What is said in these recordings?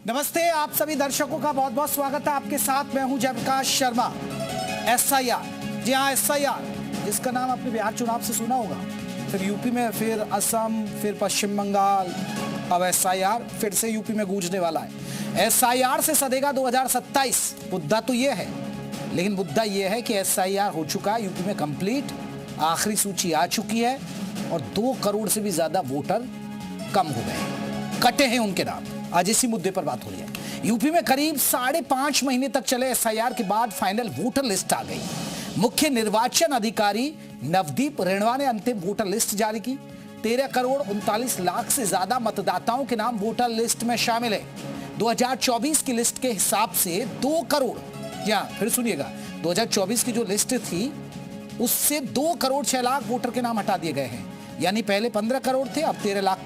नमस्ते, आप सभी दर्शकों का बहुत बहुत स्वागत है। आपके साथ मैं हूं जयप्रकाश शर्मा। एसआईआर, जी हाँ एसआईआर, जिसका नाम आपने बिहार चुनाव से सुना होगा, फिर यूपी में, फिर असम, फिर पश्चिम बंगाल, अब एसआईआर फिर से यूपी में गूंजने वाला है। एसआईआर से सदेगा 2027। मुद्दा तो ये है, लेकिन मुद्दा ये है कि एसआईआर हो चुका है यूपी में कंप्लीट, आखिरी सूची आ चुकी है और 2 करोड़ से भी ज्यादा वोटर कम हो गए, कटे हैं उनके नाम। आज इसी मुद्दे पर बात हो रही है। यूपी में करीब 5.5 महीने तक चले एसआईआर के बाद फाइनल वोटर लिस्ट आ गई। मुख्य निर्वाचन अधिकारी नवदीप रेणवा ने अंतिम वोटर लिस्ट जारी की। 13 करोड़ 39 लाख से ज्यादा मतदाताओं के नाम वोटर लिस्ट में शामिल है। 2024 की लिस्ट के हिसाब से 2 करोड़, या फिर सुनिएगा, 2024 की जो लिस्ट थी उससे 2 करोड़ 6 लाख वोटर के नाम हटा दिए गए हैं। यानी पहले 15 करोड़ थे, अब 13 लाख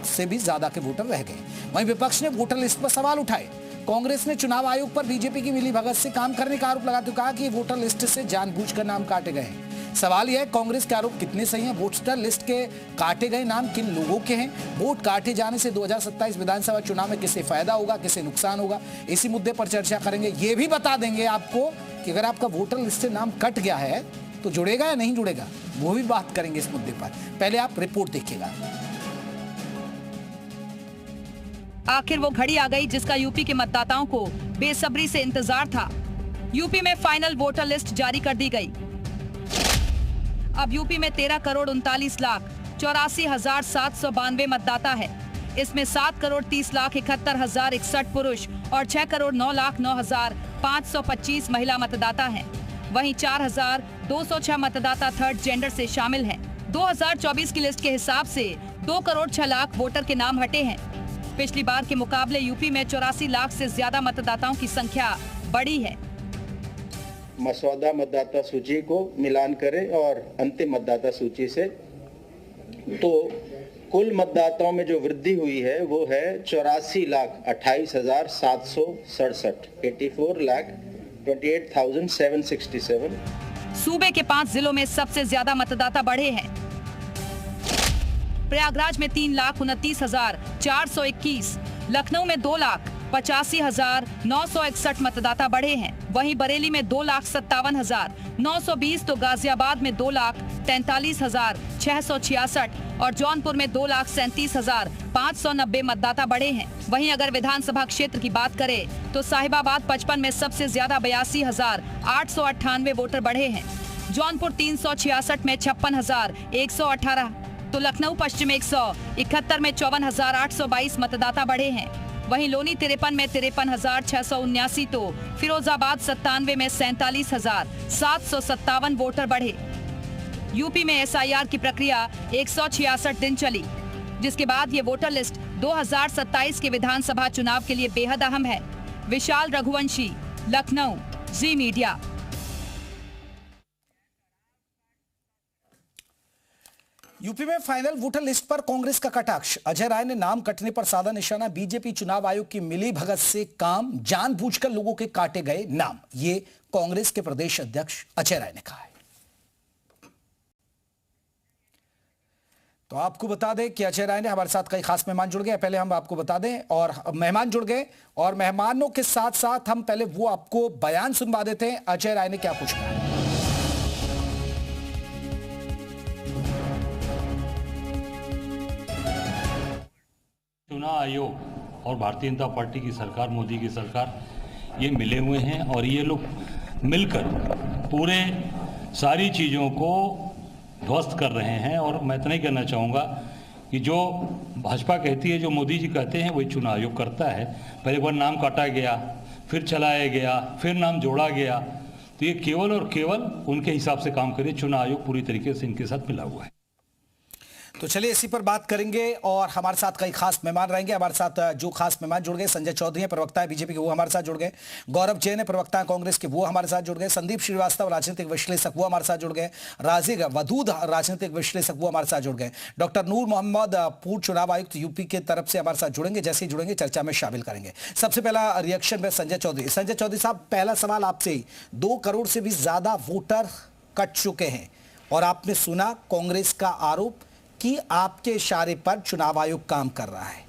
से भी ज्यादा के वोटर रह गए। वहीं विपक्ष ने वोटर लिस्ट पर सवाल उठाए। कांग्रेस ने चुनाव आयोग पर बीजेपी की मिलीभगत से काम करने का आरोप लगाते हुए कहा कि वोटर लिस्ट से जानबूझकर नाम काटे गए हैं। सवाल यह है, कांग्रेस के आरोप कितने सही हैं? वोटर लिस्ट के काटे गए नाम किन लोगों के हैं? वोट काटे जाने से 2027 विधानसभा चुनाव में किसे फायदा होगा, किसे नुकसान होगा? इसी मुद्दे पर चर्चा करेंगे। ये भी बता देंगे आपको कि अगर आपका वोटर लिस्ट से नाम कट गया है तो जुड़ेगा या नहीं जुड़ेगा, वो भी बात करेंगे इस मुद्दे पर। पहले आप रिपोर्ट देखिएगा। आखिर वो घड़ी आ गई जिसका यूपी के मतदाताओं को बेसब्री से इंतजार था। यूपी में फाइनल वोटर लिस्ट जारी कर दी गई। अब यूपी में 13 करोड़ 39 लाख 84,792 मतदाता है। इसमें 7 करोड़ 30 लाख 71,061 पुरुष और 6 करोड़ 9 लाख 9,525 महिला मतदाता हैं। वहीं 4,206 मतदाता थर्ड जेंडर से शामिल हैं। 2024 की लिस्ट के हिसाब से 2 करोड़ 6 लाख वोटर के नाम हटे हैं। पिछली बार के मुकाबले यूपी में 84 लाख से ज्यादा मतदाताओं की संख्या बढ़ी है। मसौदा मतदाता सूची को मिलान करें और अंतिम मतदाता सूची से, तो कुल मतदाताओं में जो वृद्धि हुई है वो है 84,28,767, 84,28,767। सूबे के 5 जिलों में सबसे ज्यादा मतदाता बढ़े हैं। प्रयागराज में 3,29,421, लखनऊ में 2,85,961 मतदाता बढ़े हैं। वहीं बरेली में 2,57,920 तो गाजियाबाद में 2,43,666 और जौनपुर में 2,37,590 मतदाता बढ़े हैं। वहीं अगर विधानसभा क्षेत्र की बात करें तो साहिबाबाद 55 में सबसे ज्यादा 82,898 वोटर बढ़े हैं। जौनपुर 366 में 56,118 तो लखनऊ पश्चिम 171 में 54,822 मतदाता बढ़े हैं। वहीं लोनी 53 में 53,679 तो फिरोजाबाद 97 में 47,757 वोटर बढ़े। यूपी में एसआईआर की प्रक्रिया 166 दिन चली, जिसके बाद ये वोटर लिस्ट 2027 के विधानसभा चुनाव के लिए बेहद अहम है। विशाल रघुवंशी, लखनऊ, जी मीडिया। यूपी में फाइनल वोटर लिस्ट पर कांग्रेस का कटाक्ष। अजय राय ने नाम कटने पर साधा निशाना। बीजेपी चुनाव आयोग की मिली भगत से काम, जानबूझकर लोगों के काटे गए नाम, ये कांग्रेस के प्रदेश अध्यक्ष अजय राय ने कहा है। तो आपको बता दें कि अजय राय ने हमारे साथ कई खास मेहमान जुड़ गए। पहले हम आपको बता दें, और मेहमान जुड़ गए, और मेहमानों के साथ साथ हम पहले वो आपको बयान सुनवा देते हैं अजय राय ने क्या कुछ कहा। चुनाव आयोग और भारतीय जनता पार्टी की सरकार, मोदी की सरकार, ये मिले हुए हैं और ये लोग मिलकर पूरे सारी चीज़ों को ध्वस्त कर रहे हैं। और मैं इतना ही कहना चाहूँगा कि जो भाजपा कहती है, जो मोदी जी कहते हैं, वही चुनाव आयोग करता है। पहले एक बार नाम काटा गया, फिर चलाया गया, फिर नाम जोड़ा गया, तो ये केवल और केवल उनके हिसाब से काम करे। चुनाव आयोग पूरी तरीके से इनके साथ मिला हुआ है। तो चलिए इसी पर बात करेंगे, और हमारे साथ कई खास मेहमान रहेंगे। हमारे साथ जो खास मेहमान जुड़ गए, संजय चौधरी हैं, प्रवक्ता है बीजेपी के, वो हमारे साथ जुड़ गए। गौरव जैन है, प्रवक्ता है कांग्रेस के, वो हमारे साथ जुड़ गए। संदीप श्रीवास्तव, राजनीतिक विश्लेषक, वो हमारे साथ जुड़ गए। राजीव वदूद, राजनीतिक विश्लेषक, वो हमारे साथ जुड़ गए। डॉक्टर नूर मोहम्मद, पूर्व चुनाव आयुक्त यूपी के तरफ से हमारे साथ जुड़ेंगे। जैसे ही जुड़ेंगे चर्चा में शामिल करेंगे। सबसे पहला रिएक्शन में संजय चौधरी। संजय चौधरी साहब, पहला सवाल आपसे ही, 2 करोड़ से भी ज्यादा वोटर कट चुके हैं, और आपने सुना कांग्रेस का आरोप कि आपके इशारे पर चुनाव आयोग काम कर रहा है।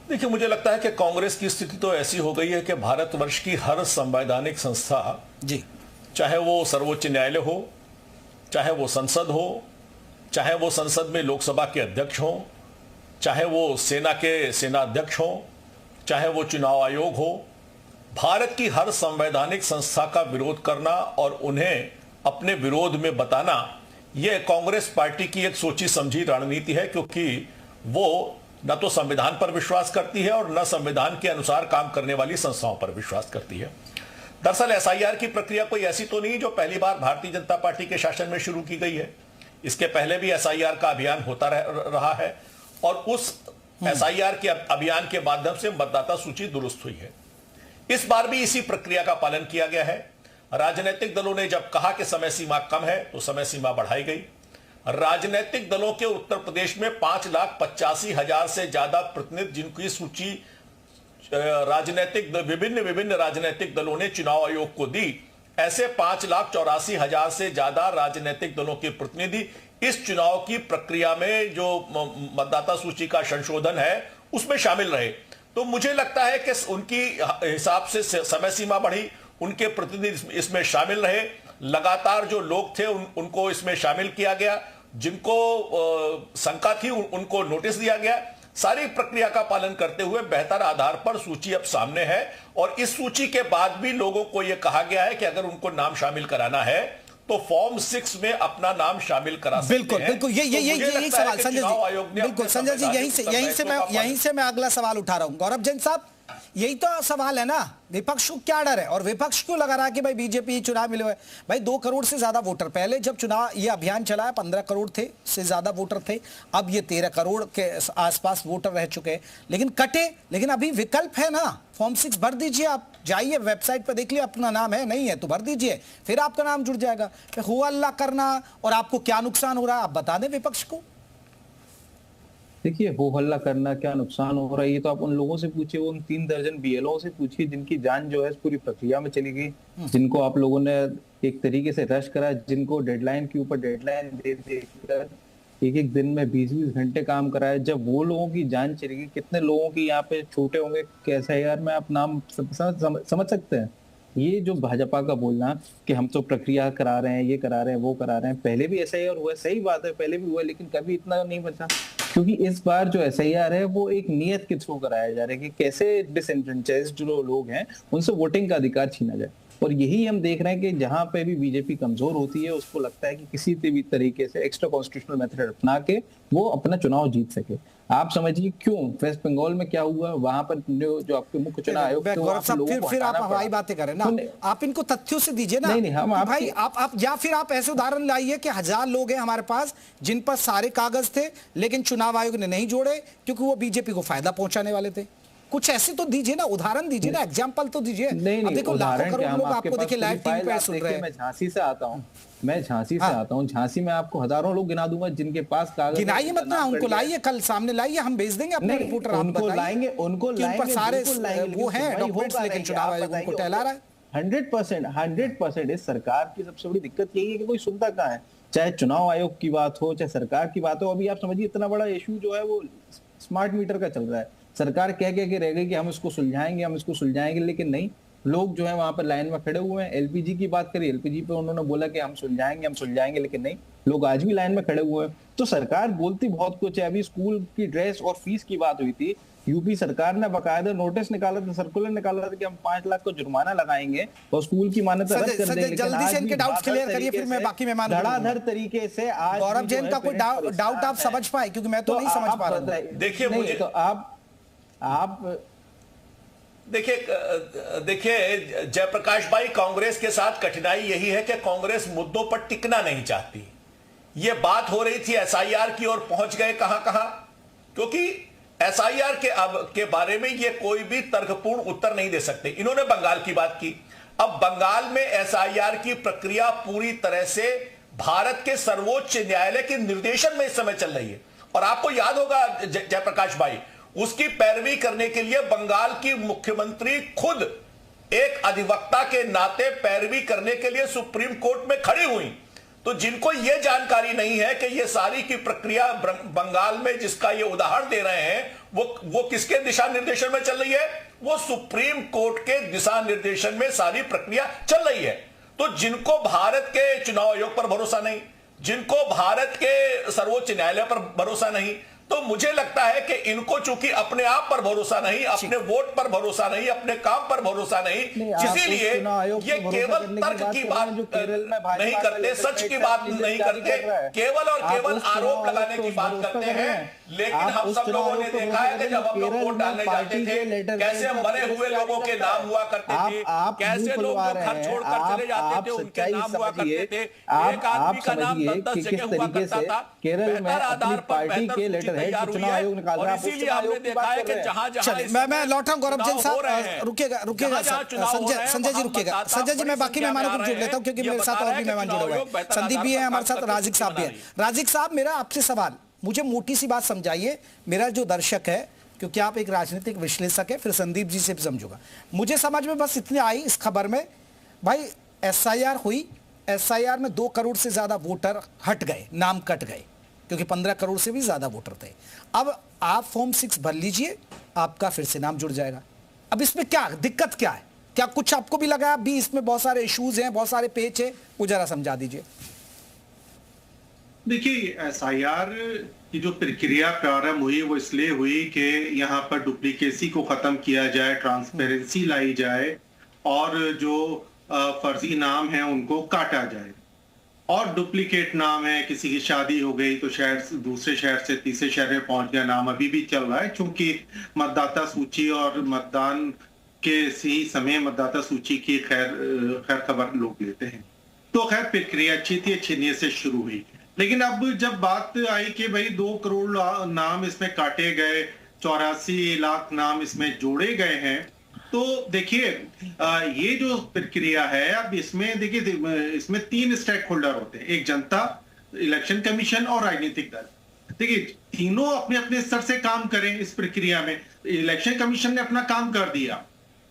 देखिए, मुझे लगता है कि कांग्रेस की स्थिति तो ऐसी हो गई है कि भारतवर्ष की हर संवैधानिक संस्था जी, चाहे वो सर्वोच्च न्यायालय हो, चाहे वो संसद हो, चाहे वो संसद में लोकसभा के अध्यक्ष हो, चाहे वो सेना के सेनाध्यक्ष हो, चाहे वो चुनाव आयोग हो, भारत की हर संवैधानिक संस्था का विरोध करना और उन्हें अपने विरोध में बताना, यह कांग्रेस पार्टी की एक सोची समझी रणनीति है, क्योंकि वो न तो संविधान पर विश्वास करती है और न संविधान के अनुसार काम करने वाली संस्थाओं पर विश्वास करती है। दरअसल एसआईआर की प्रक्रिया कोई ऐसी तो नहीं जो पहली बार भारतीय जनता पार्टी के शासन में शुरू की गई है। इसके पहले भी एसआईआर का अभियान होता रहा है और उस एसआईआर के अभियान के माध्यम से मतदाता सूची दुरुस्त हुई है। इस बार भी इसी प्रक्रिया का पालन किया गया है। राजनीतिक दलों ने जब कहा कि समय सीमा कम है तो समय सीमा बढ़ाई गई। राजनीतिक दलों के उत्तर प्रदेश में 5,85,000 से ज्यादा प्रतिनिधि जिनकी सूची विभिन्न राजनीतिक दलों ने चुनाव आयोग को दी, ऐसे 5,84,000 से ज्यादा राजनीतिक दलों के प्रतिनिधि इस चुनाव की प्रक्रिया में जो मतदाता सूची का संशोधन है उसमें शामिल रहे। तो मुझे लगता है कि उनकी हिसाब से समय सीमा बढ़ी, उनके प्रतिनिधि इसमें शामिल रहे, लगातार जो लोग थे उनको इसमें शामिल किया गया, जिनको शंका थी उनको नोटिस दिया गया। सारी प्रक्रिया का पालन करते हुए बेहतर आधार पर सूची अब सामने है और इस सूची के बाद भी लोगों को यह कहा गया है कि अगर उनको नाम शामिल कराना है तो फॉर्म 6 में अपना नाम शामिल करा सकते बिल्कुल हैं। बिल्कुल यही सवाल संजय जी, बिल्कुल संजय जी, यहीं से मैं अगला सवाल उठा रहा हूं। गौरव जैन साहब, यही तो सवाल है ना, विपक्ष को क्या डर है और विपक्ष क्यों लगा रहा है कि भाई बीजेपी चुनाव मिले हुए? भाई 2 करोड़ से ज्यादा वोटर, पहले जब चुनाव ये अभियान चलाया 15 करोड़ थे से ज्यादा वोटर थे, अब ये 13 करोड़ के आसपास वोटर रह चुके हैं, लेकिन कटे। लेकिन अभी विकल्प है ना, फॉर्म 6 भर दीजिए, आप जाइए वेबसाइट पर देख लिया, अपना नाम है नहीं है तो भर दीजिए, फिर आपका नाम जुड़ जाएगा। फिर हो अल्लाह करना और आपको क्या नुकसान हो रहा है आप बता दें विपक्ष को। देखिए, हो हल्ला करना क्या नुकसान हो रहा है ये तो आप उन लोगों से पूछिए, वो उन 3 दर्जन बीएलओ से पूछिए जिनकी जान जो है इस पूरी प्रक्रिया में चली गई, जिनको आप लोगों ने एक तरीके से रश करा, जिनको डेडलाइन के ऊपर डेडलाइन दे देकर एक दिन में 20-20 घंटे काम कराया। जब वो लोगों की जान चली गई, कितने लोगों की यहाँ पे छोटे होंगे कैसे यार, मैं आप नाम समझ सकते हैं। ये जो भाजपा का बोलना कि हम तो प्रक्रिया करा रहे हैं, ये करा रहे हैं, वो करा रहे हैं, पहले भी एसआईआर हुआ, सही बात है पहले भी हुआ, लेकिन कभी इतना नहीं बचा, क्योंकि इस बार जो एसआईआर है वो एक नियत के थ्रू कराया जा रहा है कि कैसे डिसएनफ्रेंचाइज्ड जो लोग हैं उनसे वोटिंग का अधिकार छीना जाए। और यही हम देख रहे हैं कि जहां पे भी बीजेपी कमजोर होती है उसको लगता है कि किसी भी तरीके से एक्स्ट्रा कॉन्स्टिट्यूशनल मेथड अपना के वो अपना चुनाव जीत सके। आप समझिए क्यों वेस्ट बंगाल में क्या हुआ, वहां पर जो आपके मुख्य चुनाव आयोग फिर आप हवाई बातें करें ना, आप इनको तथ्यों से दीजिए ना। नहीं हम भाई आप या फिर आप ऐसे उदाहरण लाइए कि 1000 लोग हैं हमारे पास जिन पर सारे कागज थे लेकिन चुनाव आयोग ने नहीं जोड़े क्योंकि वो बीजेपी को फायदा पहुंचाने वाले थे। कुछ ऐसे तो दीजिए ना, उदाहरण दीजिए ना, एग्जाम्पल तो दीजिए। नहीं, देखो लाखों करोड़ लोग आपको देखिए लाइव टीवी पे सुन रहे हैं। मैं झांसी से आता हूँ, झांसी में आपको हजारों लोग गिना दूंगा जिनके पास कागज। गिनाइए मत ना, उनको लाइए, कल सामने लाइए, हम भेज देंगे अपने रिपोर्टर, उनको लाएंगे सारे वो हैं डॉक्यूमेंट्स, लेकिन चुनाव आयोग उनको टहला रहा है। 100% इस सरकार की सबसे बड़ी दिक्कत यही है कि कोई सुनता कहाँ है, चाहे चुनाव आयोग की बात हो चाहे सरकार की बात हो। अभी आप समझिए इतना बड़ा इशू जो है वो स्मार्ट मीटर का चल रहा है, सरकार कह के रह गई कि हम इसको सुलझाएंगे, लेकिन नहीं, लोग जो है वहां पर लाइन में खड़े हुए हैं। एलपीजी की बात करिए, एलपीजी पे उन्होंने बोला कि हम सुलझाएंगे, लेकिन नहीं, लोग आज भी लाइन में खड़े हुए हैं। तो सरकार बोलती बहुत कुछ है। अभी स्कूल की ड्रेस और फीस की बात हुई थी, यूपी सरकार ने बकायदा नोटिस निकाला था, सर्कुलर निकाला था कि हम 5 लाख को जुर्माना लगाएंगे और स्कूल की मान्यता रद्द कर देंगे। जल्दी से इनके डाउट्स क्लियर करिए, फिर मैं बाकी मेहमान धड़ाधड़ तरीके से आज गौरव जैन का कोई डाउट आप समझ पाए, क्योंकि मैं तो नहीं समझ पा रहा हूं। देखिए मुझे तो आप देखिए जयप्रकाश भाई, कांग्रेस के साथ कठिनाई यही है कि कांग्रेस मुद्दों पर टिकना नहीं चाहती। यह बात हो रही थी एसआईआर की और पहुंच गए कहां, क्योंकि एसआईआर के बारे में ये कोई भी तर्कपूर्ण उत्तर नहीं दे सकते। इन्होंने बंगाल की बात की। अब बंगाल में एसआईआर की प्रक्रिया पूरी तरह से भारत के सर्वोच्च न्यायालय के निर्देशन में इस समय चल रही है और आपको याद होगा जयप्रकाश भाई, उसकी पैरवी करने के लिए बंगाल की मुख्यमंत्री खुद एक अधिवक्ता के नाते पैरवी करने के लिए सुप्रीम कोर्ट में खड़ी हुई। तो जिनको यह जानकारी नहीं है कि यह सारी की प्रक्रिया बंगाल में जिसका ये उदाहरण दे रहे हैं वो किसके दिशा निर्देशन में चल रही है? वो सुप्रीम कोर्ट के दिशा निर्देशन में सारी प्रक्रिया चल रही है। तो जिनको भारत के चुनाव आयोग पर भरोसा नहीं, जिनको भारत के सर्वोच्च न्यायालय पर भरोसा नहीं, तो मुझे लगता है कि इनको चूंकि अपने आप पर भरोसा नहीं, अपने वोट पर भरोसा नहीं, अपने काम पर भरोसा नहीं, इसीलिए ये केवल तर्क की बात नहीं करते, सच की बात नहीं करते, केवल और केवल आरोप लगाने की बात करते हैं। लेकिन हम सब लोगों ने देखा है कि जब हम लोग वोट डालने जाते थे, कैसे मरे हुए लोगों के नाम हुआ करते थे, कैसे लोग घर छोड़कर चले जाते थे, उनके नाम हुआ करते थे। एक आदमी का नाम 10 जगह हुआ करता था। केरल में अपनी पार्टी के लेटर चुनाव आयोग निकाल रहा है, इसीलिए हमने देखा है कि जहां मैं लौटा गौरव जैन साहब, रुकिएगा संजय जी रुकिएगा। संजय जी मैं बाकी मेहमानों को जोड़ लेता हूं क्योंकि मेरे साथ और भी मेहमान जुड़े हुए हैं। संदीप भी है हमारे साथ, राजिक साहब भी है। राजिक साहब, मेरा आपसे सवाल, मुझे मोटी सी बात समझाइए, मेरा जो दर्शक है, क्योंकि आप एक राजनीतिक विश्लेषक है, फिर संदीप जी से भी समझूंगा। मुझे समझ में बस इतनी आई इस खबर में, भाई एसआईआर हुई, एसआईआर में 2 करोड़ से ज्यादा वोटर हट गए, नाम कट गए, क्योंकि 15 करोड़ से भी ज्यादा वोटर थे। अब आप फॉर्म 6 भर लीजिए, आपका फिर से नाम जुड़ जाएगा। अब इसमें क्या दिक्कत क्या है? क्या कुछ आपको भी लगा भी इसमें बहुत सारे इश्यूज हैं, बहुत सारे पेच है? वो जरा समझा दीजिए। देखिए, एसआईआर की जो प्रक्रिया प्रारंभ हुई वो इसलिए हुई कि यहाँ पर डुप्लीकेसी को खत्म किया जाए, ट्रांसपेरेंसी लाई जाए और जो फर्जी नाम है उनको काटा जाए। और डुप्लीकेट नाम है, किसी की शादी हो गई तो शहर से दूसरे शहर से तीसरे शहर में पहुंच गया, नाम अभी भी चल रहा है, क्योंकि मतदाता सूची और मतदान के सही समय मतदाता सूची की खैर खबर लोग लेते हैं। तो खैर प्रक्रिया अच्छी थी, अच्छी नीयत से शुरू हुई। लेकिन अब जब बात आई कि भाई 2 करोड़ नाम इसमें काटे गए, 84 लाख नाम इसमें जोड़े गए हैं, तो देखिए ये जो प्रक्रिया है, अब इसमें देखिए इसमें 3 स्टेक होल्डर होते हैं, एक जनता, इलेक्शन कमीशन और राजनीतिक दल। देखिए तीनों अपने अपने स्तर से काम करें इस प्रक्रिया में। इलेक्शन कमीशन ने अपना काम कर दिया,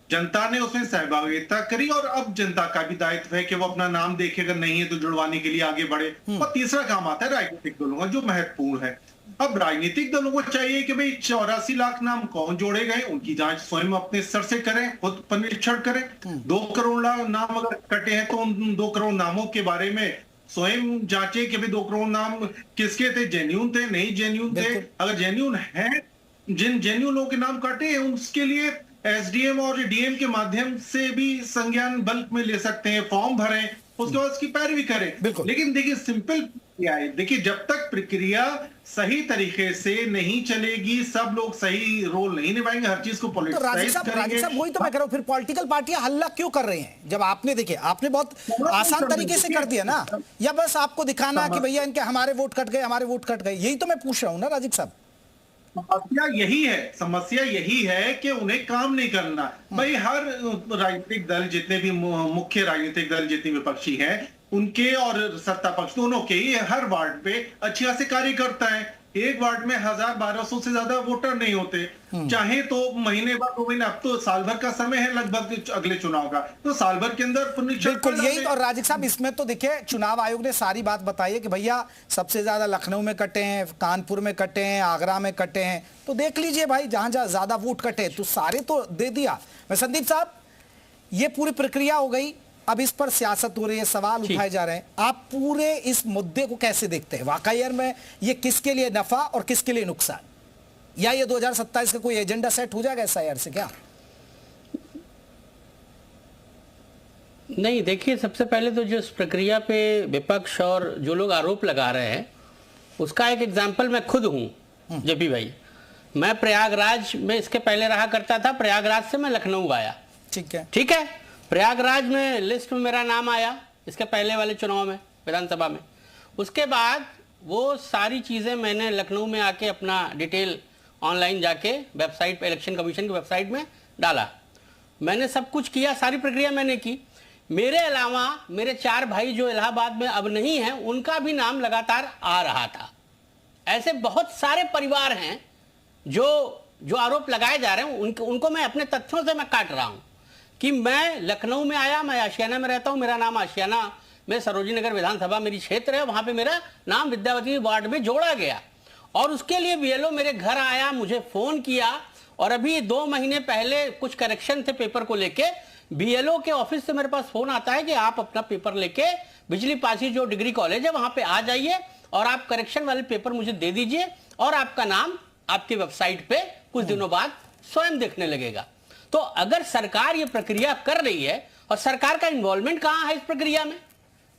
जनता ने उसमें सहभागिता करी, और अब जनता का भी दायित्व है कि वो अपना नाम देखे, अगर नहीं है तो जुड़वाने के लिए आगे बढ़े। और तीसरा काम आता है राजनीतिक दलों का, जो महत्वपूर्ण है। अब राजनीतिक दलों को चाहिए कि भाई 84 लाख नाम कौन जोड़े गए, उनकी जांच स्वयं अपने स्तर से करें, खुद परीक्षण करें। 2 करोड़ नाम अगर कटे हैं तो उन 2 करोड़ नामों के बारे में स्वयं जांचे कि भाई 2 करोड़ नाम किसके थे, जेन्युइन थे, नहीं जेन्युइन थे। अगर जेन्युइन है, जिन जेन्युइन लोगों के नाम कटे हैं उसके लिए एसडीएम और डीएम के माध्यम से भी संज्ञान बल्क में ले सकते हैं, फॉर्म भरें, उसके बाद उसकी पैरवी करें। लेकिन देखिए सिंपल क्या है, देखिए जब तक प्रक्रिया सही तरीके से नहीं चलेगी, सब लोग सही रोल नहीं निभाएंगे, हर चीज को पॉलिटिसाइज करेंगे। राजीव साहब वही तो मैं कह रहा हूं, फिर पॉलिटिकल पार्टियां हल्ला क्यों कर रही हैं? जब आपने देखिए, आपने बहुत आसान तरीके से कर दिया ना, या बस आपको दिखाना कि भैया इनके हमारे वोट कट गए, हमारे वोट कट गए, यही तो मैं पूछ रहा हूं ना राजीव साहब। समस्या यही है कि उन्हें काम नहीं करना। भाई हर राजनीतिक दल, जितने भी मुख्य राजनीतिक दल, जितने विपक्षी हैं, उनके और सत्ता पक्ष दोनों के ही हर वार्ड पे अच्छी से कार्य करता है। एक वार्ड में 1000-1200 से ज्यादा वोटर नहीं होते, चाहे तो महीने बाद 2 महीने, अब तो साल भर का समय है लगभग अगले चुनाव का, तो साल भर के अंदर बिल्कुल यही। और राजीव साहब इसमें तो देखिए चुनाव आयोग ने सारी बात बताई है कि भैया सबसे ज्यादा लखनऊ में कटे हैं, कानपुर में कटे हैं, आगरा में कटे हैं, तो देख लीजिए भाई जहां जहां ज्यादा वोट कटे तो सारे तो दे दिया। मैं संदीप साहब, ये पूरी प्रक्रिया हो गई, अब इस पर सियासत हो रही है, सवाल उठाए जा रहे हैं, आप पूरे इस मुद्दे को कैसे देखते हैं? वाकई में ये किसके लिए नफा और किसके लिए नुकसान, या ये 2027 का कोई एजेंडा सेट हो जाएगा एसआईआर से क्या? नहीं, देखिए सबसे पहले तो जिस प्रक्रिया पे विपक्ष और जो लोग आरोप लगा रहे हैं उसका एक एग्जाम्पल मैं खुद हूं। जेपी भाई, मैं प्रयागराज में इसके पहले रहा करता था, प्रयागराज से मैं लखनऊ आया। ठीक है, प्रयागराज में लिस्ट में मेरा नाम आया इसके पहले वाले चुनाव में, विधानसभा में। उसके बाद वो सारी चीज़ें मैंने लखनऊ में आके अपना डिटेल ऑनलाइन जाके वेबसाइट पे, इलेक्शन कमीशन की वेबसाइट में डाला। मैंने सब कुछ किया, सारी प्रक्रिया मैंने की। मेरे अलावा मेरे 4 भाई जो इलाहाबाद में अब नहीं हैं, उनका भी नाम लगातार आ रहा था। ऐसे बहुत सारे परिवार हैं जो आरोप लगाए जा रहे हैं, उनको मैं अपने तथ्यों से मैं काट रहा हूं कि मैं लखनऊ में आया, मैं आशियाना में रहता हूं, मेरा नाम आशियाना में सरोजिनी नगर विधानसभा मेरी क्षेत्र है, वहां पे मेरा नाम विद्यावती वार्ड में जोड़ा गया। और उसके लिए बीएलओ मेरे घर आया, मुझे फोन किया, और अभी 2 महीने पहले कुछ करेक्शन थे पेपर को लेके, बीएलओ के ऑफिस से मेरे पास फोन आता है कि आप अपना पेपर लेके बिजली पासी जो डिग्री कॉलेज है वहां पे आ जाइए और आप करेक्शन वाले पेपर मुझे दे दीजिए और आपका नाम आपकी वेबसाइट पे कुछ दिनों बाद स्वयं देखने लगेगा। तो अगर सरकार ये प्रक्रिया कर रही है, और सरकार का इन्वॉल्वमेंट कहां है इस प्रक्रिया में?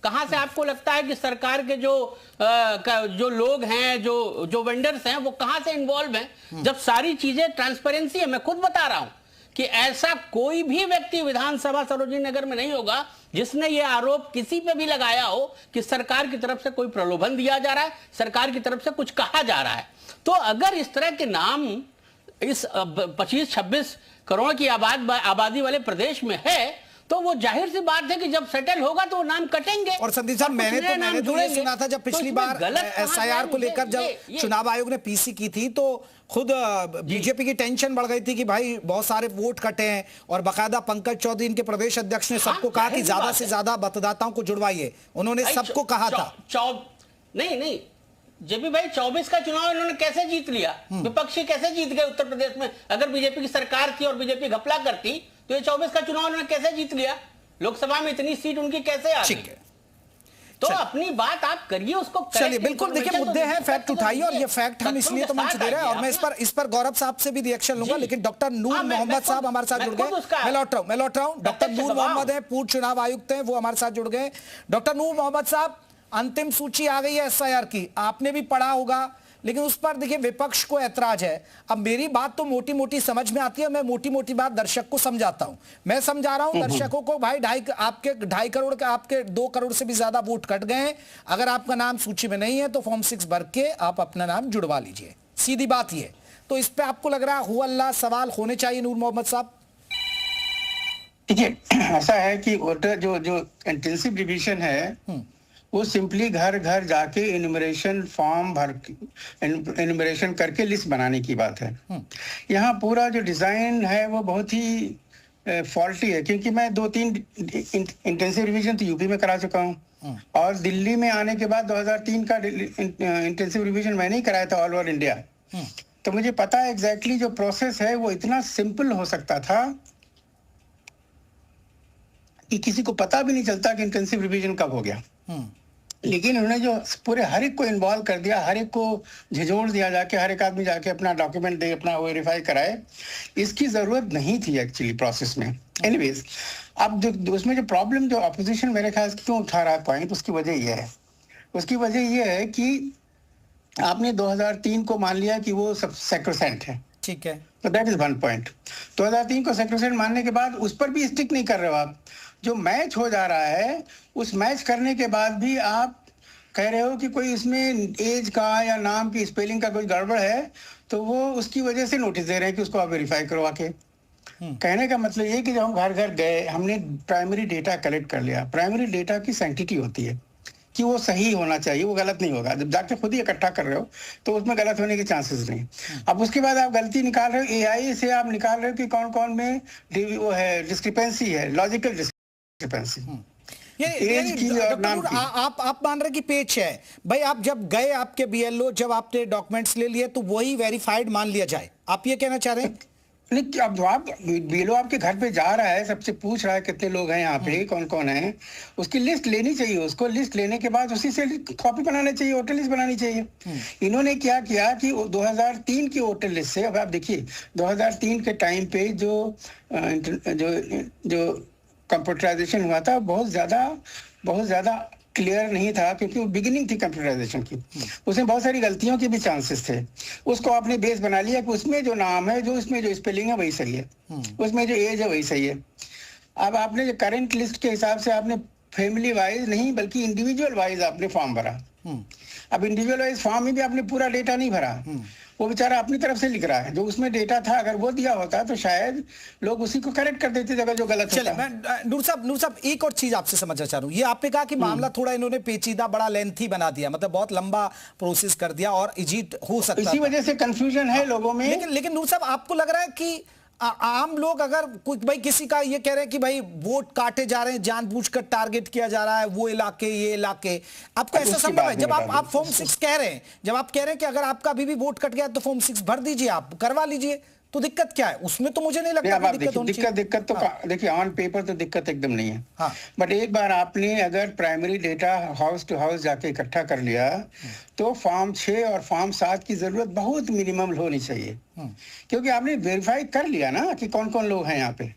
कहां से आपको लगता है कि सरकार के जो लोग हैं, जो वेंडर्स हैं, वो कहां से इन्वॉल्व हैं, जब सारी चीजें ट्रांसपेरेंसी है? मैं खुद बता रहा हूं कि ऐसा कोई भी व्यक्ति विधानसभा सरोजिनी नगर में नहीं होगा जिसने ये आरोप किसी पे भी लगाया हो कि सरकार की तरफ से कोई प्रलोभन दिया जा रहा है, सरकार की तरफ से कुछ कहा जा रहा है। तो अगर इस तरह के नाम इस 25-26 करोड़ की आबादी वाले प्रदेश में है, तो वो जाहिर सी बात है कि जब सेटल होगा तो वो नाम कटेंगे। और संदीप साहब, मैंने तो ये सुना था जब पिछली बार एसआईआर को लेकर जब चुनाव आयोग ने पीसी की थी तो खुद बीजेपी की टेंशन बढ़ गई थी कि भाई बहुत सारे वोट कटे हैं, और बकायदा पंकज चौधरी इनके प्रदेश अध्यक्ष ने सबको कहा कि ज्यादा से ज्यादा मतदाताओं को जुड़वाइए। उन्होंने सबको कहा था। नहीं जेपी भाई, 24 का चुनाव इन्होंने कैसे जीत लिया? विपक्षी कैसे जीत गए उत्तर प्रदेश में? अगर बीजेपी की सरकार थी और बीजेपी घपला करती तो ये 24 का चुनाव उन्होंने कैसे जीत लिया? लोकसभा में इतनी सीट उनकी कैसे आ गई? तो अपनी बात आप करिए, उसको चलिए बिल्कुल। देखिए मुद्दे हैं, फैक्ट उठाइए, और ये फैक्ट हम इसलिए तो मंच दे रहे हैं, और मैं इस पर गौरव साहब से भी रिएक्शन लूंगा, लेकिन डॉक्टर नूर मोहम्मद साहब हमारे साथ जुड़ गए। मैं लौट रहा हूं। डॉक्टर नूर मोहम्मद है, पूर्व चुनाव आयुक्त हैं, वो हमारे साथ जुड़ गए। डॉक्टर नूर मोहम्मद साहब, अंतिम सूची आ गई है एसआईआर की, आपने भी पढ़ा होगा, लेकिन उस पर देखिए विपक्ष को ऐतराज है। अब मेरी बात तो मोटी मोटी समझ में आती है, मैं मोटी मोटी बात दर्शक को समझाता हूं। मैं समझा रहा हूं दर्शकों को, भाई आपके 2.5 करोड़ के, आपके 2 करोड़ से भी ज्यादा वोट कट गए हैं। अगर आपका नाम सूची में नहीं है तो फॉर्म 6 भर के आप अपना नाम जुड़वा लीजिए, सीधी बात ये। तो इस पे आपको लग रहा है हुआ अल्लाह सवाल होने चाहिए नूर मोहम्मद साहब? देखिए, ऐसा है कि वोटर जो इंटेंसिव रिवीजन है वो सिंपली घर घर जाके इन्यूमरेशन फॉर्म भर इन्यूमरेशन करके लिस्ट बनाने की बात है। यहाँ पूरा जो डिजाइन है वो बहुत ही फॉल्टी है, क्योंकि मैं 2-3 इंटेंसिव रिवीजन तो यूपी में करा चुका हूँ, और दिल्ली में आने के बाद 2003 का इंटेंसिव रिवीजन मैंने ही कराया था ऑल ओवर इंडिया। तो मुझे पता है एग्जैक्टली जो प्रोसेस है वो इतना सिंपल हो सकता था कि किसी को पता भी नहीं चलता कि इंटेंसिव रिवीजन कब हो गया। लेकिन उन्होंने जो पूरे हर एक को इन्वॉल्व कर दिया, हर एक को झिझोड़ दिया जाके, हर एक आदमी जाके अपना डॉक्यूमेंट दे, अपना वेरीफाई कराए, इसकी जरूरत नहीं थी एक्चुअली प्रोसेस में। एनीवेज, अब जो उसमें जो प्रॉब्लम जो अपोजिशन मेरे ख्याल से क्यों उठा रहा है पॉइंट, उसकी वजह यह है। उसकी वजह यह है कि आपने 2003 को मान लिया कि वो सब सैक्रोसेंट है, ठीक है, तो दैट इज वन पॉइंट। 2003 को सैक्रोसेंट मानने के बाद उस पर भी स्टिक नहीं कर रहे हो आप। जो मैच हो जा रहा है, उस मैच करने के बाद भी आप कह रहे हो कि कोई इसमें एज का या नाम की स्पेलिंग का कोई गड़बड़ है, तो वो उसकी वजह से नोटिस दे रहे हैं कि उसको आप वेरीफाई करवा के। कहने का मतलब ये कि जब हम घर घर गए, हमने प्राइमरी डेटा कलेक्ट कर लिया। प्राइमरी डेटा की सैंक्टिटी होती है कि वो सही होना चाहिए, वो गलत नहीं होगा। जब जाके खुद ही इकट्ठा कर रहे हो तो उसमें गलत होने के चांसेस नहीं। अब उसके बाद आप गलती निकाल रहे हो, एआई से आप निकाल रहे हो कि कौन कौन में वो है, डिस्क्रिपेंसी है, लॉजिकल डिस्क्रिपेंसी। आप मान रहे कि पेच है भाई। आप जब गए, आपके बीएलओ जब आपने डॉक्यूमेंट्स ले लिए तो वही वेरीफाइड मान लिया जाए, आप ये कहना चाह रहे हैं? नहीं, अब आप बीएलओ आपके घर पे जा रहा है, सबसे पूछ रहा है कितने लोग हैं यहाँ पे, कौन कौन है, उसकी लिस्ट लेनी चाहिए। उसको लिस्ट लेने के बाद उसी से कॉपी बनाना चाहिए, वोटर लिस्ट बनानी चाहिए। इन्होंने क्या किया कि 2003 की वोटर लिस्ट से, अब आप देखिए 2003 के टाइम पे जो कंप्यूटराइजेशन हुआ था बहुत ज्यादा क्लियर नहीं था, क्योंकि वो बिगिनिंग थी कंप्यूटराइजेशन की। उसमें बहुत सारी गलतियों के भी चांसेस थे। उसको आपने बेस बना लिया कि उसमें जो नाम है, जो इसमें जो स्पेलिंग है वही सही है, उसमें जो एज है वही सही है। अब आपने जो करंट लिस्ट के हिसाब से आपने फैमिली वाइज नहीं बल्कि इंडिविजुअल वाइज आपने फॉर्म भरा। अब इंडिविजुअल वाइज फॉर्म में भी आपने पूरा डेटा नहीं भरा, वो बेचारा अपनी तरफ से लिख रहा है। जो उसमें डेटा था अगर वो दिया होता तो शायद लोग उसी को करेक्ट कर देते अगर जो गलत होता। मैं नूर साहब एक और चीज आपसे समझना चाह रहा हूं। ये आपने कहा कि मामला थोड़ा इन्होंने पेचीदा, बड़ा लेंथी बना दिया, मतलब बहुत लंबा प्रोसेस कर दिया और इजीट हो सकता है, इसी वजह से कंफ्यूजन है लोगों में। लेकिन नूर साहब, आपको लग रहा है कि आम लोग अगर कोई भाई किसी का ये कह रहे हैं कि भाई वोट काटे जा रहे हैं, जानबूझकर टारगेट किया जा रहा है, वो इलाके ये इलाके, आपको ऐसा संभव है? जब आप फॉर्म 6 कह रहे हैं, जब आप कह रहे हैं कि अगर आपका अभी भी वोट कट गया तो फॉर्म 6 भर दीजिए, आप करवा लीजिए, तो दिक्कत क्या है उसमें? तो मुझे नहीं लगता दिक्कत तो देखिए ऑन पेपर तो दिक्कत एकदम नहीं है। हाँ। बट एक बार आपने अगर primary data house to house जाके इकट्ठा कर लिया तो फॉर्म 6 और फॉर्म 7 की जरूरत बहुत मिनिमम होनी चाहिए, क्योंकि आपने वेरीफाई कर लिया ना कि कौन कौन लोग हैं यहाँ पे।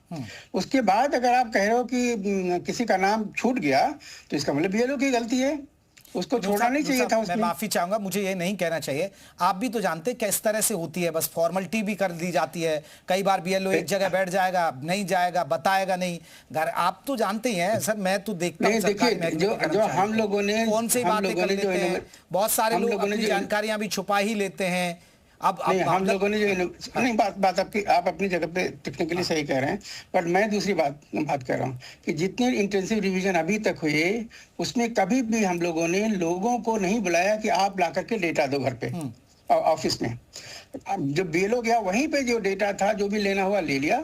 उसके बाद अगर आप कह रहे हो कि किसी का नाम छूट गया तो इसका मतलब बीएलओ की गलती है, उसको छोड़ना नहीं चाहिए था उसमें। मैं माफी चाहूंगा, मुझे ये नहीं कहना चाहिए। आप भी तो जानते हैं किस तरह से होती है, बस फॉर्मेलिटी भी कर दी जाती है। कई बार बीएलओ एक जगह बैठ जाएगा, नहीं जाएगा, बताएगा नहीं। घर आप तो जानते ही हैं सर, मैं तो देखता हूं देखिए जो हम लोगों ने कौन सी बातें कर लेते हैं, बहुत सारे लोग अपनी जानकारियां भी छुपा ही लेते हैं। अब हम लोगों ने जो नहीं बात आपकी, आप अपनी जगह पे टेक्निकली सही कह रहे हैं, पर मैं दूसरी बात कर रहा हूँ कि जितने इंटेंसिव रिवीजन अभी तक हुए उसमें कभी भी हम लोगों ने लोगों को नहीं बुलाया कि आप ला करके डेटा दो घर पे ऑफिस में। जो बीएलओ गया वहीं पे जो डेटा था जो भी लेना हुआ ले लिया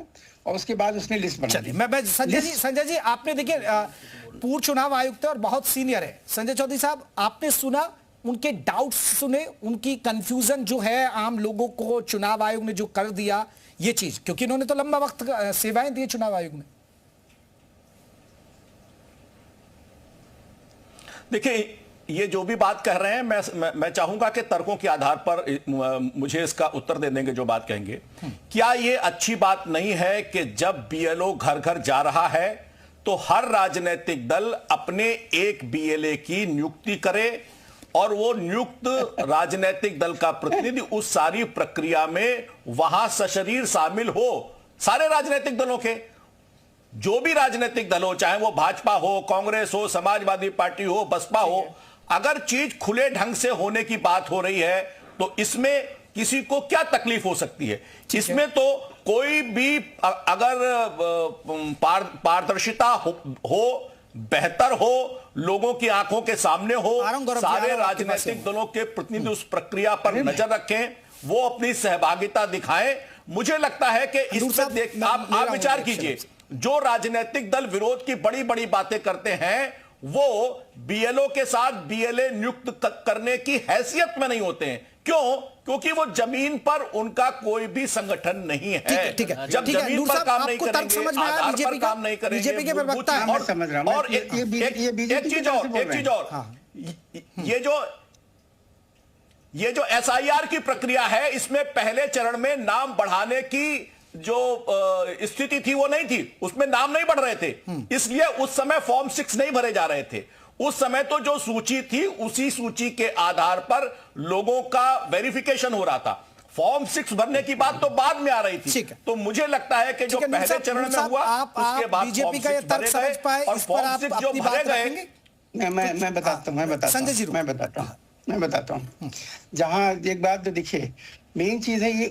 और उसके बाद उसने लिस्ट बना दी। मैं संजय जी आपने देखिए पूर्व चुनाव आयुक्त और बहुत सीनियर है संजय चौधरी साहब, आपने सुना उनके डाउट्स सुने, उनकी कंफ्यूजन जो है आम लोगों को चुनाव आयोग ने जो कर दिया ये चीज, क्योंकि इन्होंने तो लंबा वक्त सेवाएं दी चुनाव आयोग में। देखिए ये जो भी बात कह रहे हैं मैं चाहूंगा कि तर्कों के आधार पर मुझे इसका उत्तर दे देंगे जो बात कहेंगे। क्या ये अच्छी बात नहीं है कि जब बीएलओ घर घर जा रहा है तो हर राजनीतिक दल अपने एक बीएलए की नियुक्ति करे और वो नियुक्त राजनीतिक दल का प्रतिनिधि उस सारी प्रक्रिया में वहां सशरीर शामिल हो? सारे राजनीतिक दलों के, जो भी राजनीतिक दल हो, चाहे वो भाजपा हो, कांग्रेस हो, समाजवादी पार्टी हो, बसपा हो, अगर चीज खुले ढंग से होने की बात हो रही है तो इसमें किसी को क्या तकलीफ हो सकती है? इसमें तो कोई भी अगर पारदर्शिता हो, बेहतर हो, लोगों की आंखों के सामने हो, सारे राजनीतिक दलों के प्रतिनिधि उस प्रक्रिया पर नजर रखें, वो अपनी सहभागिता दिखाएं। मुझे लगता है कि इसमें आप विचार कीजिए, जो राजनीतिक दल विरोध की बड़ी बड़ी बातें करते हैं वो बीएलओ के साथ बीएलए नियुक्त करने की हैसियत में नहीं होते हैं। क्यों? क्योंकि वो जमीन पर उनका कोई भी संगठन नहीं है। ठीक है, जब जमीन पर काम नहीं करेंगे, आधार पर काम नहीं करेंगे, और एक चीज और, ये जो एसआईआर की प्रक्रिया है इसमें पहले चरण में नाम बढ़ाने की जो स्थिति थी वो नहीं थी, उसमें नाम नहीं बढ़ रहे थे, इसलिए उस समय फॉर्म 6 नहीं भरे जा रहे थे। उस समय तो जो सूची थी उसी सूची के आधार पर लोगों का वेरिफिकेशन हो रहा था। फॉर्म 6 भरने की बात तो बाद में आ रही थी। तो मुझे लगता है कि जो पहले चरण में हुआ उसके बाद बीजेपी का ये तर्क समझ पाए, और फॉर्म 6 जो भरे गए, मैं बताता हूं। जहां एक बात तो देखिए, मेन चीज है ये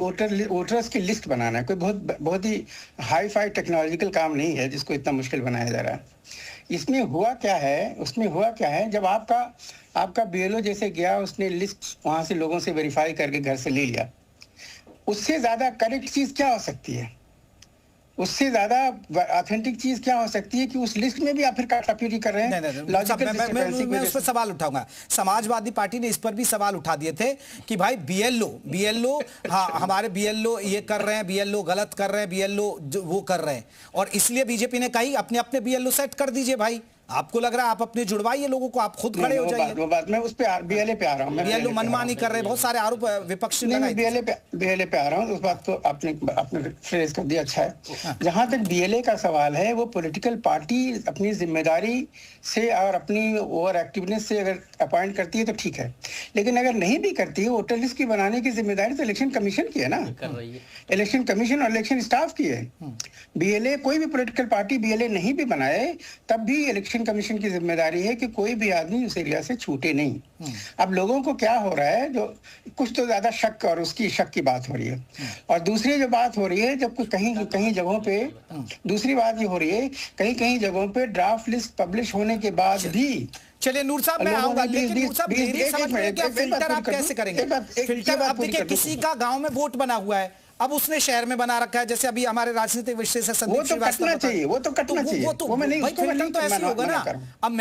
वोटर्स की लिस्ट बनाना है। कोई बहुत ही हाई फाई टेक्नोलॉजिकल काम नहीं है जिसको इतना मुश्किल बनाया जा रहा है। इसमें हुआ क्या है, जब आपका बीएलओ जैसे गया, उसने लिस्ट वहां से लोगों से वेरीफाई करके घर से ले लिया, उससे ज्यादा करेक्ट चीज क्या हो सकती है? उससे ज्यादा ऑथेंटिक चीज क्या हो सकती है कि उस लिस्ट में भी आप फिर काटापीटी कर रहे हैं। मैं उस पर सवाल उठाऊंगा। समाजवादी पार्टी ने इस पर भी सवाल उठा दिए थे कि भाई बीएलओ हाँ हमारे बीएलओ ये कर रहे हैं, बीएलओ गलत कर रहे हैं, बीएलओ वो कर रहे हैं, और इसलिए बीजेपी ने कही अपने अपने बीएलओ सेट कर दीजिए। भाई आपको लग रहा है आप अपने जुड़वाइए लोगों को, आप खुद खड़े हो जाइए। वो बात मैं उस पे बीएलए पे आ रहा हूँ। बीएलओ मनमानी कर रहे हैं, बहुत सारे आरोप विपक्ष ने। बीएलए पे आ रहा हूँ, उस बात को आपने फ्रेज कर दिया, अच्छा है। जहां तक बीएलए का सवाल है, वो पॉलिटिकल पार्टी अपनी जिम्मेदारी से और अपनी ओवर एक्टिवनेस से अगर अपॉइंट करती है तो ठीक है, लेकिन अगर नहीं भी करती है, वोटर लिस्ट की बनाने की जिम्मेदारी तो इलेक्शन कमीशन की है ना, इलेक्शन कमीशन और इलेक्शन स्टाफ की है। बीएलए कोई भी पॉलिटिकल पार्टी बीएलए नहीं भी बनाए तब भी इलेक्शन कमीशन की जिम्मेदारी है कि कोई भी आदमी उस एरिया से छूटे नहीं। अब लोगों को क्या हो रहा है, जो कुछ तो ज्यादा शक और उसकी शक की बात हो रही है, और दूसरी जो बात हो रही है, जब कुछ कहीं जगहों पे, दूसरी बात ये हो रही है कहीं जगहों पे ड्राफ्ट लिस्ट पब्लिश होने के बाद भी। चलिए नूर साहब मैं आऊंगा, लेकिन नूर साहब मेरी समझ में क्या फिल्टर आप कैसे करेंगे? फिल्टर आप देखिए, किसी का गांव में वोट बना हुआ है, अब उसने शहर में बना रखा है, जैसे अभी हमारे राजनीतिक विश्लेषक संदीप वो तो कटना चाहिए, वो तो कटना चाहिए, वो मैं नहीं, फिल्टर तो ऐसे होगा ना। अब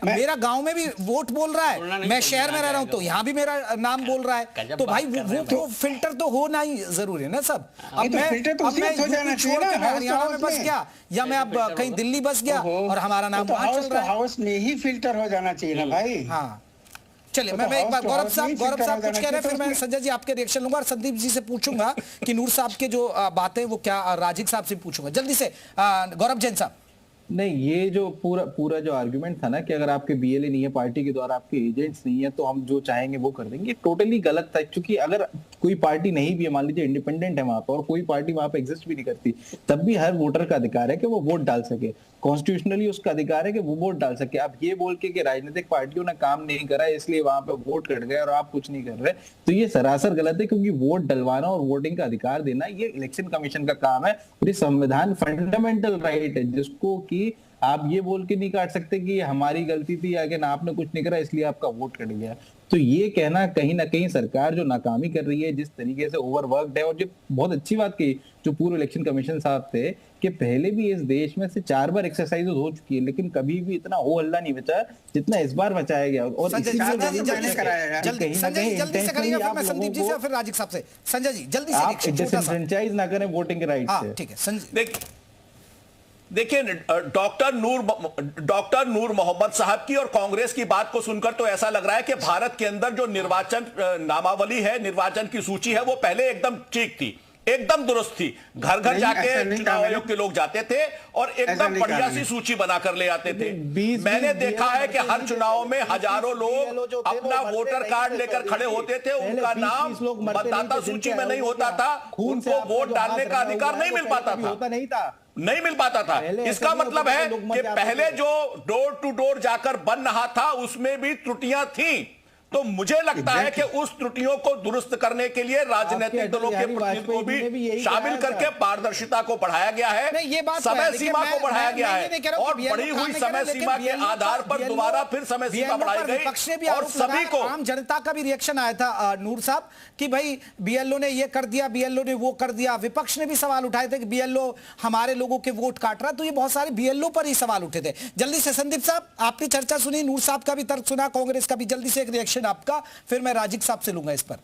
मेरा गांव में भी वोट बोल रहा है, मैं शहर में रह रहा हूं तो यहाँ भी मेरा नाम बोल रहा है, तो भाई वो फिल्टर तो होना ही जरूरी है ना सब। अब मैं हरियाणा में बस गया या मैं अब कहीं दिल्ली बस गया और हमारा नाम वहां चल रहा है, हाउस में ही फिल्टर हो जाना चाहिए ना भाई। हाँ चलिए, मैं एक बार गौरव साहब कुछ कह रहे हैं, फिर मैं संजय जी आपके रिएक्शन लूंगा और संदीप जी से पूछूंगा कि नूर साहब के जो बातें वो क्या, राजीव साहब से पूछूंगा जल्दी से। गौरव जैन साहब। नहीं, ये जो पूरा जो आर्गुमेंट था ना कि अगर आपके बीएलए नहीं है, पार्टी के द्वारा आपके एजेंट्स नहीं है, तो हम जो चाहेंगे वो कर देंगे, टोटली गलत था। क्योंकि अगर कोई पार्टी नहीं भी है, मान लीजिए इंडिपेंडेंट है वहां पर और कोई पार्टी वहां पर एग्जिस्ट भी नहीं करती, तब भी हर वोटर का अधिकार है कि वो वोट डाल सके, कॉन्स्टिट्यूशनली उसका अधिकार है कि वो वोट डाल सके। आप ये बोल के कि राजनीतिक पार्टियों ने काम नहीं करा इसलिए वहां पे वोट कट गए और आप कुछ नहीं कर रहे, तो ये सरासर गलत है। क्योंकि वोट डलवाना और वोटिंग का अधिकार देना ये इलेक्शन कमीशन का काम है और ये संविधान फंडामेंटल राइट है, जिसको कि आप ये बोल के नहीं काट सकते कि हमारी गलती थी या कि ना आपने कुछ नहीं करा इसलिए आपका वोट कट गया। तो ये कहना कहीं ना कहीं सरकार जो नाकामी कर रही है, जिस तरीके से ओवरवर्कड है, और जो बहुत अच्छी बात की जो पूर्व इलेक्शन कमीशन साहब थे कि पहले भी इस देश में से 4 बार एक्सरसाइज हो चुकी है, लेकिन कभी भी इतना हो हल्ला नहीं बचा जितना इस बार मचाया गया। और संजय जी जल्दी से डिसएनफ्रेंचाइज ना करें वोटिंग के राइट से। ठीक है संजय। देखिए, डॉक्टर नूर मोहम्मद साहब की और कांग्रेस की बात को सुनकर तो ऐसा लग रहा है कि भारत के अंदर जो निर्वाचन नामावली है, निर्वाचन की सूची है, वो पहले एकदम ठीक थी, एकदम दुरुस्त थी। घर घर जाके चुनाव आयोग के लोग जाते थे और एकदम बढ़िया सी सूची बनाकर ले आते थे। मैंने देखा है कि हर चुनाव में हजारों लोग अपना वोटर कार्ड लेकर खड़े होते थे, उनका नाम मतदाता सूची में नहीं होता था, उनको वोट डालने का अधिकार नहीं मिल पाता था, नहीं मिल पाता था। इसका मतलब है कि पहले जो डोर टू डोर जाकर बन रहा था उसमें भी त्रुटियां थी। तो मुझे लगता है कि उस त्रुटियों को दुरुस्त करने के लिए राजनीतिक दलों के प्रतिनिधियों को भी शामिल करके पारदर्शिता को बढ़ाया गया है, समय सीमा को बढ़ाया गया है और बढ़ी हुई समय सीमा के आधार पर दोबारा फिर समय सीमा बढ़ाई गई और सभी को। आम जनता का भी रिएक्शन आया था नूर साहब कि भाई बीएलओ ने ये कर दिया, बीएलओ ने वो कर दिया। विपक्ष ने भी सवाल उठाए थे कि बीएलओ हमारे लोगों के वोट काट रहा, तो ये बहुत सारे बीएलओ पर ही सवाल उठे थे। जल्दी से संदीप साहब आपकी चर्चा सुनी, नूर साहब का भी तर्क सुना, कांग्रेस का भी, जल्दी से एक रिएक्शन आपका, फिर मैं राजीव साहब से लूंगा इस पर।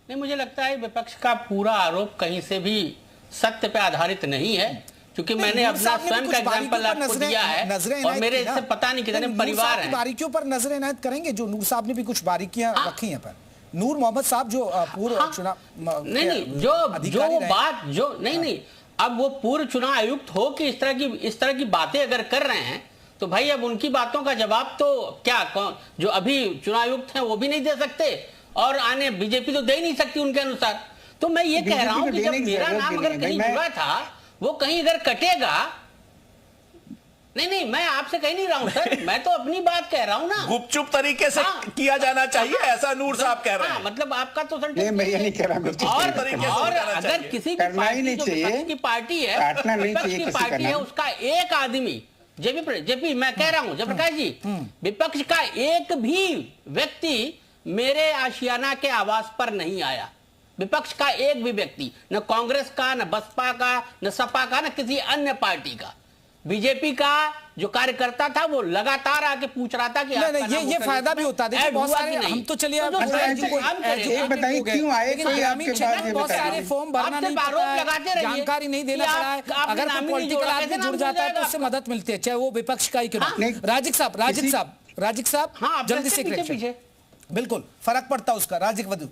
नहीं, मुझे लगता है विपक्ष का पूरा आरोप कहीं से भी सत्य पे आधारित नहीं है, क्योंकि मैंने अपना स्वयं का एग्जांपल आपको दिया है और मेरे इससे पता नहीं कितने परिवार हैं। बारीकियों पर नजर इनायत करेंगे, जो नूर साहब ने भी कुछ बारीकियां रखी हैं पर। नूर मोहम्मद साहब जो पूर्व चुनाव नहीं, अब वो पूर्व चुनाव आयुक्त हो कि इस तरह की बातें अगर कर रहे हैं तो भाई अब उनकी बातों का जवाब तो जो अभी चुनाव आयुक्त हैं वो भी नहीं दे सकते और आने बीजेपी तो दे ही नहीं सकती उनके अनुसार। तो मैं ये कह रहा हूं कि जब मेरा नाम अगर कहीं जुड़ा था, वो कहीं अगर कटेगा, नहीं मैं आपसे कह नहीं रहा हूं सर, मैं तो अपनी बात कह रहा हूं ना। गुपचुप तरीके से किया जाना चाहिए, ऐसा नूर साहब कह रहे हैं। मतलब आपका तो सर मैं ये नहीं कह रहा। और अगर किसी की पार्टी है उसका एक आदमी, जेपी मैं कह रहा हूं, जयप्रकाश जी, विपक्ष का एक भी व्यक्ति मेरे आशियाना के आवास पर नहीं आया। विपक्ष का एक भी व्यक्ति, न कांग्रेस का, न बसपा का, न सपा का, न किसी अन्य पार्टी का। बीजेपी का जो कार्यकर्ता था वो लगातार आके पूछ रहा था कि नहीं, ये फायदा भी होता है। बहुत सारे हम तो चलिए बताइए क्यों आए, बहुत सारे फॉर्म भरना नहीं पड़ता, जानकारी नहीं देना पड़ा है। अगर कोई पॉलिटिकल आदमी जुड़ जाता है तो उससे मदद मिलती है, चाहे वो विपक्ष का ही क्यों ना। राजीव साहब जल्दी से, बिल्कुल फर्क पड़ता उसका। राजीव वधु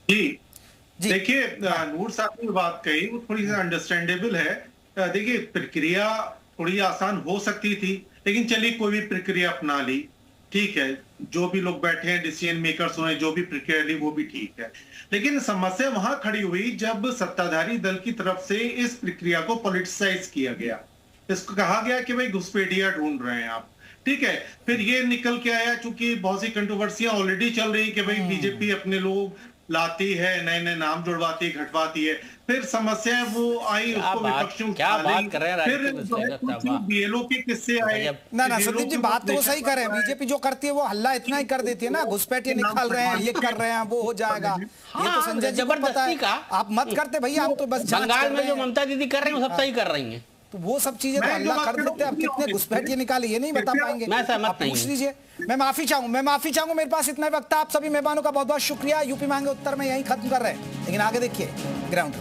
जी, देखिए नूर साहब ने बात कही वो थोड़ी सी अंडरस्टैंडेबल है। देखिए प्रक्रिया थोड़ी आसान हो सकती थी, लेकिन चलिए कोई भी प्रक्रिया अपना ली, ठीक है। जो भी लोग बैठे हैं डिसीजन मेकर्स हुए, जो भी प्रक्रिया ली वो भी ठीक है। लेकिन समस्या वहां खड़ी हुई जब सत्ताधारी दल की तरफ से इस प्रक्रिया को पॉलिटिसाइज किया गया। इसको कहा गया कि भाई घुसपैठिया ढूंढ रहे हैं आप, ठीक है। फिर ये निकल के आया, चूंकि बहुत सी कंट्रोवर्सियां ऑलरेडी चल रही कि भाई बीजेपी अपने लोग लाती है, नए नए नाम जुड़वाती है, घटवाती है, फिर समस्याएं वो आई, उसको विपक्षी क्या बात कर रहे हैं, फिर बीएलओ के किस्से आए। ना संदीप जी, बात तो वो सही कर रहे हैं। बीजेपी जो करती है वो हल्ला इतना ही कर देती है ना, घुसपैठिए निकाल रहे हैं, ये कर रहे हैं, वो हो जाएगा। ये तो संजय जी को पता है, आप मत करते भैया, आप तो बस बंगाल में जो ममता दीदी कर रही है सब सही कर रही है, तो वो सब चीजें तो अल्लाह कर देते हैं। अब कितने घुसपैठिए निकाले ये नहीं बता पाएंगे, मैं सहमत नहीं पूछ लीजिए। मैं माफी चाहूंगा, मेरे पास इतना वक्त था। आप सभी मेहमानों का बहुत बहुत शुक्रिया। यूपी मांगे उत्तर में यही खत्म कर रहे हैं, लेकिन आगे देखिए ग्राउंड